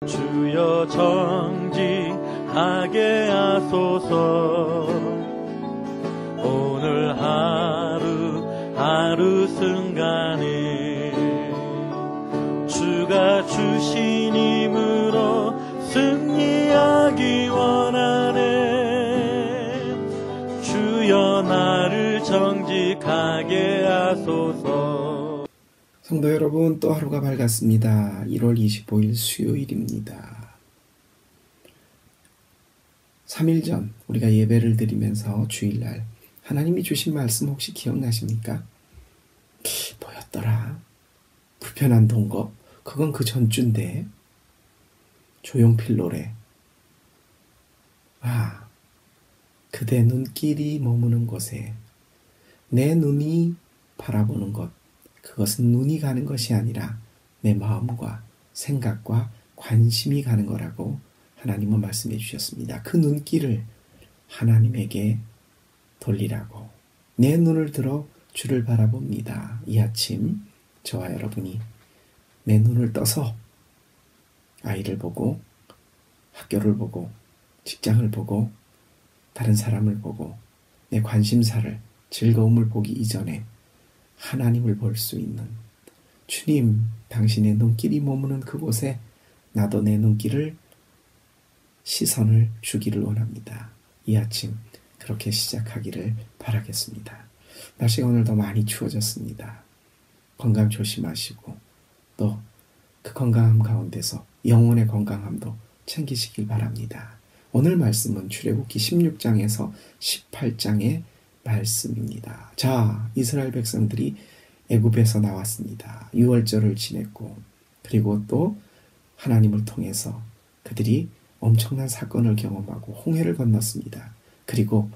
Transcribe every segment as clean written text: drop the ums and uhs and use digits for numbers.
주여 정직하게 하소서. 오늘 하루 순간을 주가 주신 힘으로 승리하기 원하네. 주여 나를 정직하게 하소서. 성도 여러분, 또 하루가 밝았습니다. 1월 25일 수요일입니다. 3일 전 우리가 예배를 드리면서 주일날 하나님이 주신 말씀 혹시 기억나십니까? 뭐였더라? 불편한 동거? 그건 그 전주인데. 조용필 노래. 그대 눈길이 머무는 곳에 내 눈이 바라보는 것, 그것은 눈이 가는 것이 아니라 내 마음과 생각과 관심이 가는 거라고 하나님은 말씀해 주셨습니다. 그 눈길을 하나님에게 돌리라고 내 눈을 들어 주를 바라봅니다. 이 아침 저와 여러분이 내 눈을 떠서 아이를 보고, 학교를 보고, 직장을 보고, 다른 사람을 보고, 내 관심사를, 즐거움을 보기 이전에 하나님을 볼 수 있는, 주님, 당신의 눈길이 머무는 그곳에 나도 내 눈길을, 시선을 주기를 원합니다. 이 아침 그렇게 시작하기를 바라겠습니다. 날씨가 오늘도 많이 추워졌습니다. 건강 조심하시고 또 그 건강함 가운데서 영혼의 건강함도 챙기시길 바랍니다. 오늘 말씀은 출애굽기 16장에서 18장의 말씀입니다. 자, 이스라엘 백성들이 애굽에서 나왔습니다. 유월절을 지냈고, 그리고 또 하나님을 통해서 그들이 엄청난 사건을 경험하고 홍해를 건넜습니다. 그리고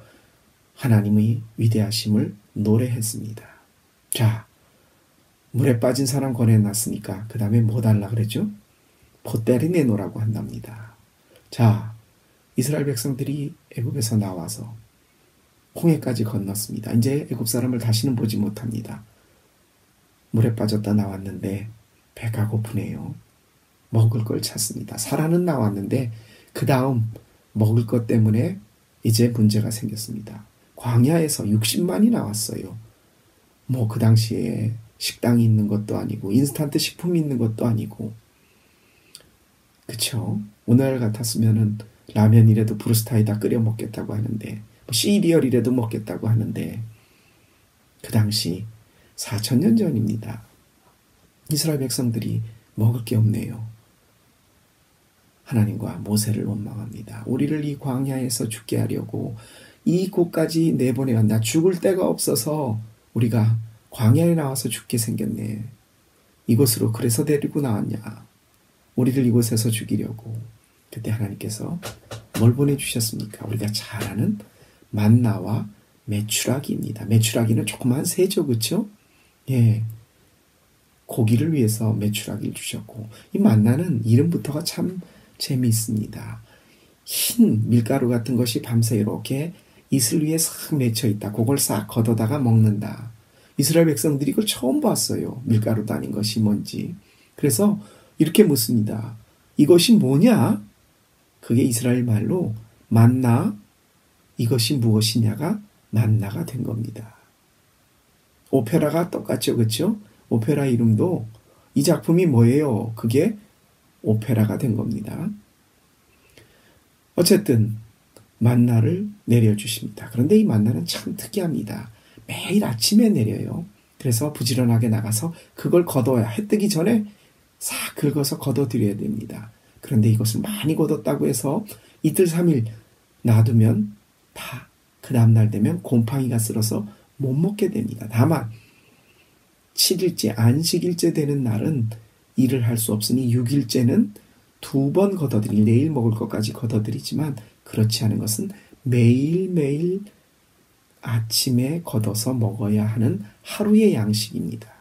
하나님의 위대하심을 노래했습니다. 자, 물에 빠진 사람 권해놨으니까 그 다음에 뭐 달라 그랬죠? 보따리 내놓으라고 한답니다. 자, 이스라엘 백성들이 애굽에서 나와서 홍해까지 건넜습니다. 이제 애굽 사람을 다시는 보지 못합니다. 물에 빠졌다 나왔는데 배가 고프네요. 먹을 걸 찾습니다. 사라는 나왔는데 그 다음 먹을 것 때문에 이제 문제가 생겼습니다. 광야에서 60만이 나왔어요. 뭐 그 당시에 식당이 있는 것도 아니고 인스턴트 식품이 있는 것도 아니고, 그쵸? 오늘 같았으면은 라면이라도 브루스타에다 끓여 먹겠다고 하는데, 시리얼이라도 먹겠다고 하는데, 그 당시 4,000년 전입니다. 이스라엘 백성들이 먹을 게 없네요. 하나님과 모세를 원망합니다. 우리를 이 광야에서 죽게 하려고 이 곳까지 내보내왔나? 죽을 데가 없어서 우리가 광야에 나와서 죽게 생겼네. 이곳으로 그래서 데리고 나왔냐? 우리를 이곳에서 죽이려고. 그때 하나님께서 뭘 보내주셨습니까? 우리가 잘 아는 만나와 메추라기입니다. 메추라기는 조그만 새죠, 그렇죠? 예, 고기를 위해서 메추라기를 주셨고, 이 만나는 이름부터가 참 재미있습니다. 흰 밀가루 같은 것이 밤새 이렇게 이슬 위에 싹 맺혀 있다. 그걸 싹 걷어다가 먹는다. 이스라엘 백성들이 그걸 처음 봤어요. 밀가루도 아닌 것이 뭔지. 그래서 이렇게 묻습니다. 이것이 뭐냐? 그게 이스라엘 말로 만나, 이것이 무엇이냐가 만나가 된 겁니다. 오페라가 똑같죠, 그렇죠? 오페라 이름도 이 작품이 뭐예요? 그게 오페라가 된 겁니다. 어쨌든 만나를 내려주십니다. 그런데 이 만나는 참 특이합니다. 매일 아침에 내려요. 그래서 부지런하게 나가서 그걸 걷어야, 해 뜨기 전에 싹 긁어서 걷어드려야 됩니다. 그런데 이것을 많이 걷었다고 해서 이틀 3일 놔두면 다 그 다음날 되면 곰팡이가 쓸어서 못 먹게 됩니다. 다만 7일째 안식일째 되는 날은 일을 할 수 없으니 6일째는 2번 걷어드릴, 내일 먹을 것까지 걷어드리지만 그렇지 않은 것은 매일매일 아침에 걷어서 먹어야 하는 하루의 양식입니다.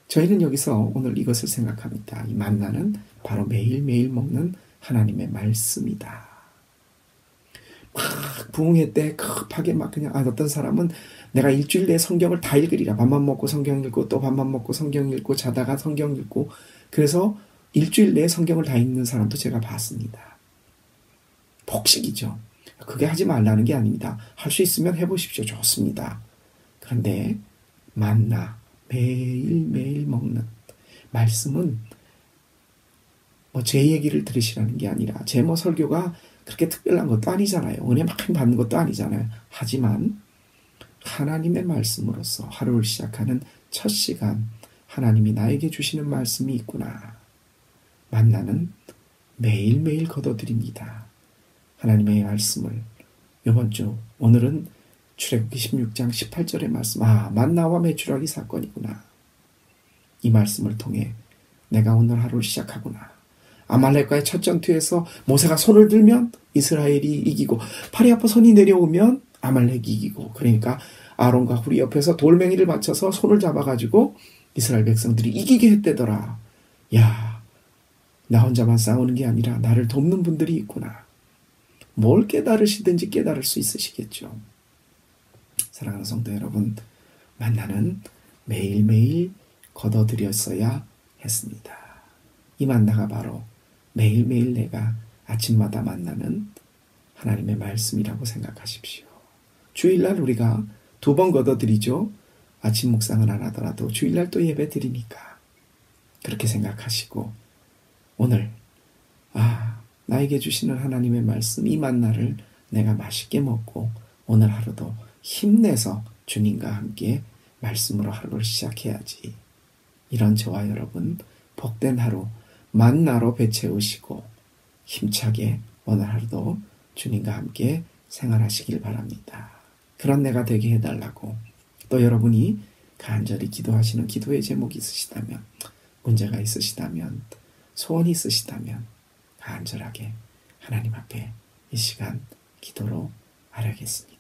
저희는 여기서 오늘 이것을 생각합니다. 이 만나는 바로 매일매일 먹는 하나님의 말씀이다. 막 부흥회 때 급하게 막 그냥, 어떤 사람은 내가 일주일 내에 성경을 다 읽으리라. 밥만 먹고 성경 읽고 또 밥만 먹고 성경 읽고 자다가 성경 읽고, 그래서 일주일 내에 성경을 다 읽는 사람도 제가 봤습니다. 폭식이죠. 그게 하지 말라는 게 아닙니다. 할 수 있으면 해보십시오. 좋습니다. 그런데 만나 매일매일 먹는 말씀은 제 얘기를 들으시라는 게 아니라 제 설교가 그렇게 특별한 것도 아니잖아요. 은혜 많이 받는 것도 아니잖아요. 하지만 하나님의 말씀으로서 하루를 시작하는 첫 시간 하나님이 나에게 주시는 말씀이 있구나. 만나는 매일매일 거둬드립니다. 하나님의 말씀을 이번 주 오늘은 출애굽기 16장 18절의 말씀 만나와 메추라기 사건이구나. 이 말씀을 통해 내가 오늘 하루를 시작하구나. 아말렉과의 첫 전투에서 모세가 손을 들면 이스라엘이 이기고 팔이 아파 손이 내려오면 아말렉이 이기고 그러니까 아론과 훌이 옆에서 돌멩이를 받쳐서 손을 잡아가지고 이스라엘 백성들이 이기게 했대더라. 야, 나 혼자만 싸우는 게 아니라 나를 돕는 분들이 있구나. 뭘 깨달으시든지 깨달을 수 있으시겠죠. 사랑하는 성도 여러분, 만나는 매일매일 거둬들였어야 했습니다. 이 만나가 바로 매일매일 내가 아침마다 만나는 하나님의 말씀이라고 생각하십시오. 주일날 우리가 2번 거둬들이죠. 아침 묵상은 안 하더라도 주일날 또 예배 드리니까 그렇게 생각하시고 오늘 나에게 주시는 하나님의 말씀 이 만나를 내가 맛있게 먹고 오늘 하루도 힘내서 주님과 함께 말씀으로 하루를 시작해야지. 이런 저와 여러분 복된 하루 만나로 배 채우시고 힘차게 오늘 하루도 주님과 함께 생활하시길 바랍니다. 그런 내가 되게 해달라고 또 여러분이 간절히 기도하시는 기도의 제목이 있으시다면 문제가 있으시다면 소원이 있으시다면 간절하게 하나님 앞에 이 시간 기도로 아뢰겠습니다.